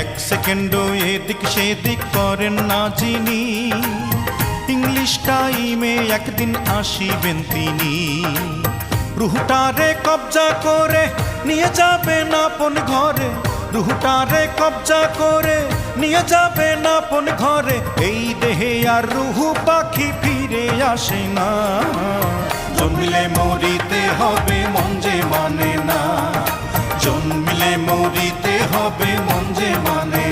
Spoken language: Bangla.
এক সেকেন্ডও এদিক সেদিক করেন না যিনি, ইংলিশ টাইমে একদিন আসিবেন তিনি। রুহটারে কবজা করে নিয়ে যাবেন আপন ঘরে, রুহটারে কবজা করে নিয়ে যাবেন আপন ঘরে। এই দেহে আর রুহু পাখি ফিরে আসে না, জন্মিলে মরিতে হবে মন যে মানে না, জন্মিলে মরিতে হবে মন যে মানে